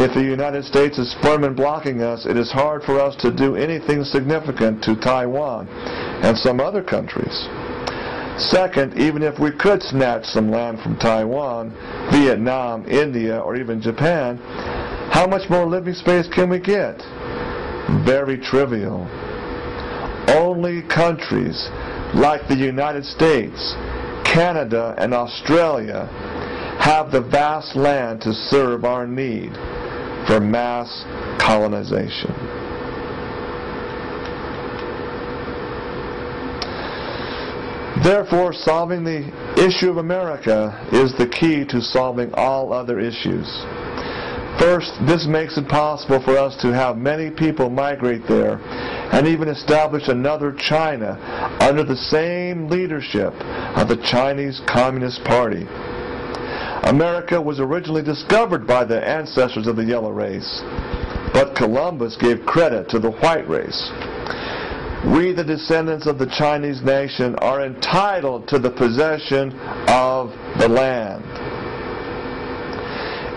If the United States is firm in blocking us, it is hard for us to do anything significant to Taiwan and some other countries. Second, even if we could snatch some land from Taiwan, Vietnam, India, or even Japan, how much more living space can we get? Very trivial. Only countries like the United States, Canada, and Australia have the vast land to serve our need for mass colonization. Therefore, solving the issue of America is the key to solving all other issues. First, this makes it possible for us to have many people migrate there and even establish another China under the same leadership of the Chinese Communist Party. America was originally discovered by the ancestors of the yellow race, but Columbus gave credit to the white race. We, the descendants of the Chinese nation, are entitled to the possession of the land.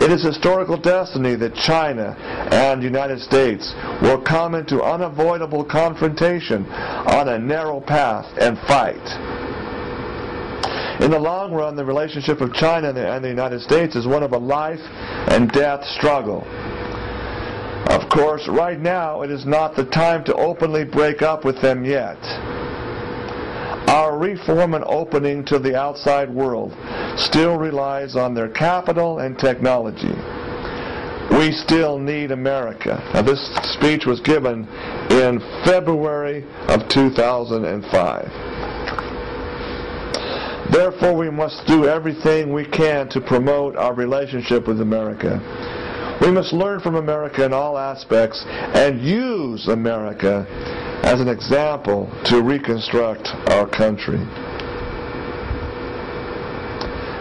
It is historical destiny that China and the United States will come into unavoidable confrontation on a narrow path and fight. In the long run, the relationship of China and the United States is one of a life and death struggle. Of course, right now, it is not the time to openly break up with them yet. Our reform and opening to the outside world still relies on their capital and technology. We still need America. Now, this speech was given in February of 2005. Therefore, we must do everything we can to promote our relationship with America. We must learn from America in all aspects and use America as an example to reconstruct our country.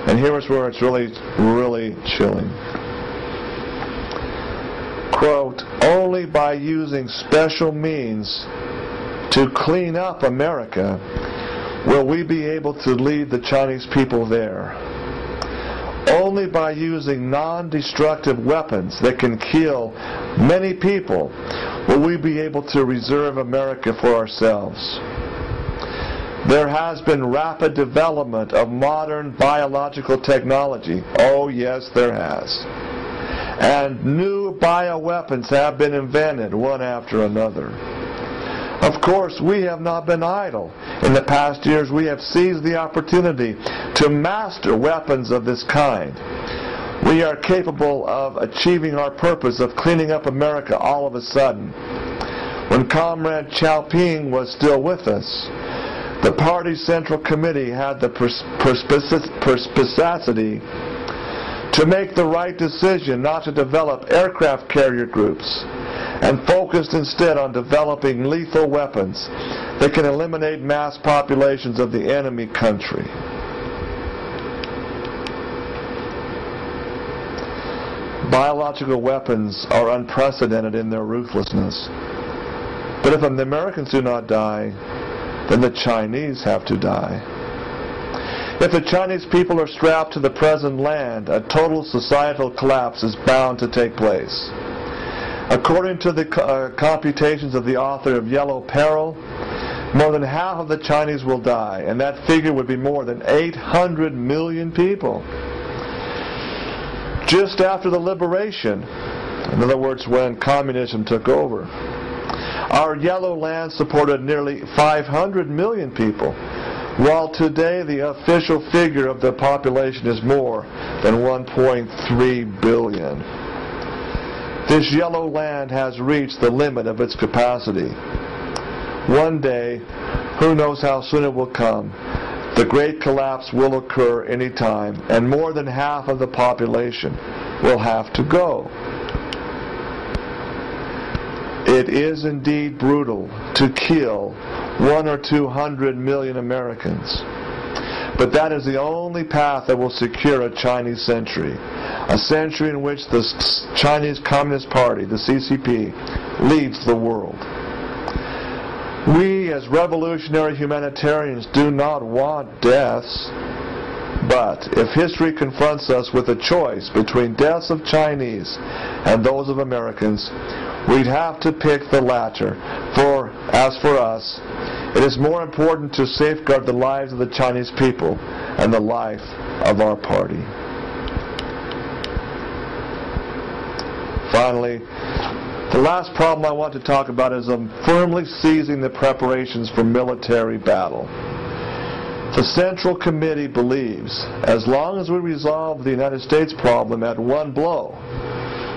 And here's where it's really, really chilling. Quote, only by using special means to clean up America will we be able to lead the Chinese people there. Only by using non-destructive weapons that can kill many people will we be able to reserve America for ourselves. There has been rapid development of modern biological technology. Oh yes, there has. And new bioweapons have been invented one after another. Of course, we have not been idle. In the past years, we have seized the opportunity to master weapons of this kind. We are capable of achieving our purpose of cleaning up America all of a sudden. When Comrade Xiaoping was still with us, the party's Central Committee had the perspicacity to make the right decision not to develop aircraft carrier groups, and focused instead on developing lethal weapons that can eliminate mass populations of the enemy country. Biological weapons are unprecedented in their ruthlessness. But if the Americans do not die, then the Chinese have to die. If the Chinese people are strapped to the present land, a total societal collapse is bound to take place. According to the computations of the author of Yellow Peril, more than half of the Chinese will die, and that figure would be more than 800 million people. Just after the liberation, in other words, when communism took over, our yellow land supported nearly 500 million people, while today the official figure of the population is more than 1.3 billion. This yellow land has reached the limit of its capacity. One day, who knows how soon it will come, the great collapse will occur any time, and more than half of the population will have to go. It is indeed brutal to kill 100 or 200 million Americans. But that is the only path that will secure a Chinese century. A century in which the Chinese Communist Party, the CCP, leads the world. We as revolutionary humanitarians do not want deaths. But if history confronts us with a choice between deaths of Chinese and those of Americans, we'd have to pick the latter. As for us, it is more important to safeguard the lives of the Chinese people and the life of our party. Finally, the last problem I want to talk about is firmly seizing the preparations for military battle. The Central Committee believes as long as we resolve the United States problem at one blow,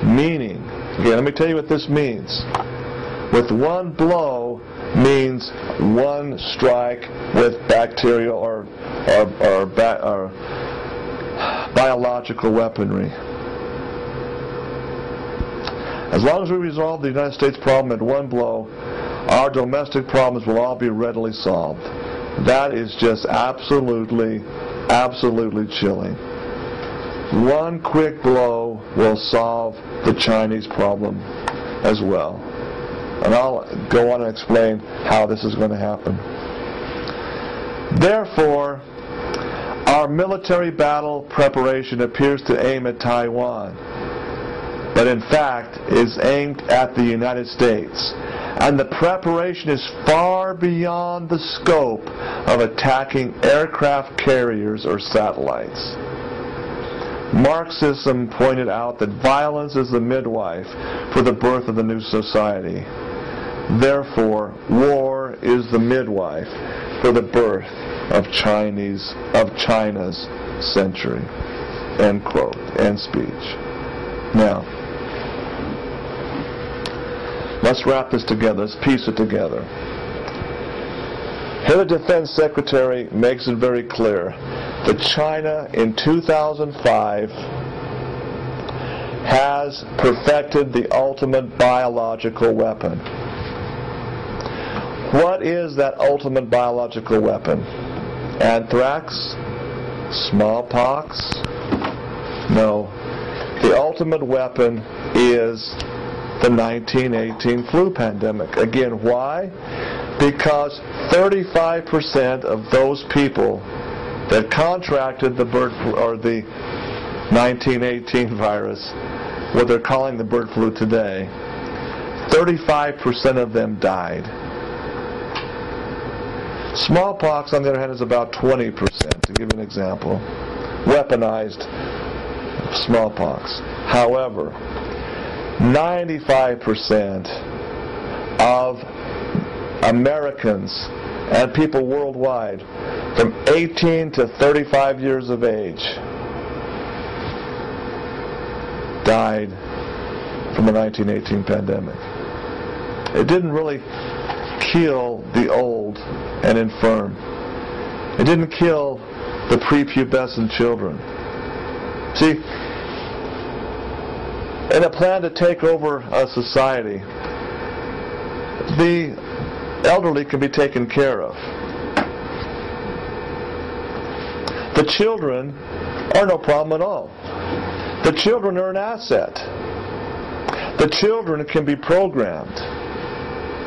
meaning, again, let me tell you what this means. With one blow means one strike with bacterial or biological weaponry. As long as we resolve the United States problem at one blow, our domestic problems will all be readily solved. That is just absolutely chilling. One quick blow will solve the Chinese problem as well. And I'll go on and explain how this is going to happen. Therefore, our military battle preparation appears to aim at Taiwan, but in fact is aimed at the United States. And the preparation is far beyond the scope of attacking aircraft carriers or satellites. Marxism pointed out that violence is the midwife for the birth of the new society. Therefore, war is the midwife for the birth of China's century. End quote. End speech. Now, let's wrap this together. Let's piece it together. Here the Defense Secretary makes it very clear that China in 2005 has perfected the ultimate biological weapon. What is that ultimate biological weapon? Anthrax? Smallpox? No. The ultimate weapon is the 1918 flu pandemic. Again, why? Because 35% of those people that contracted the bird flu, or the 1918 virus, what they're calling the bird flu today, 35% of them died. Smallpox, on the other hand, is about 20%, to give you an example. Weaponized smallpox. However, 95% of Americans and people worldwide from 18 to 35 years of age died from the 1918 pandemic. It didn't really kill the old and infirm. It didn't kill the prepubescent children. See, in a plan to take over a society, the elderly can be taken care of. The children are no problem at all. The children are an asset. The children can be programmed,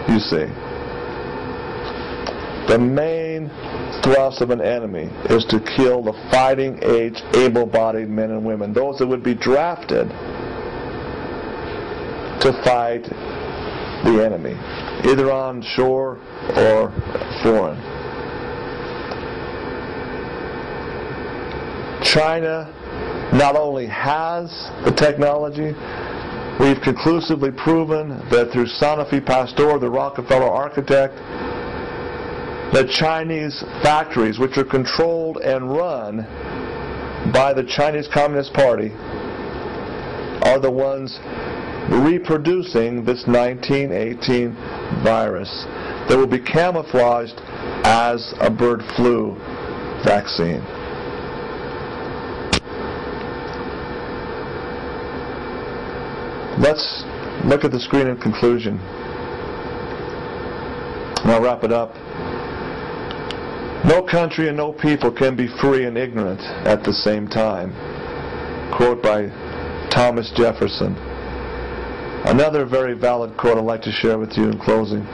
you see. The main thrust of an enemy is to kill the fighting age, able-bodied men and women, those that would be drafted to fight the enemy, either on shore or foreign. China not only has the technology, we've conclusively proven that through Sanofi Pasteur, the Rockefeller architect, that Chinese factories, which are controlled and run by the Chinese Communist Party, are the ones reproducing this 1918 virus that will be camouflaged as a bird flu vaccine. Let's look at the screen in conclusion. And I'll wrap it up. No country and no people can be free and ignorant at the same time. Quote by Thomas Jefferson. Another very valid quote I'd like to share with you in closing.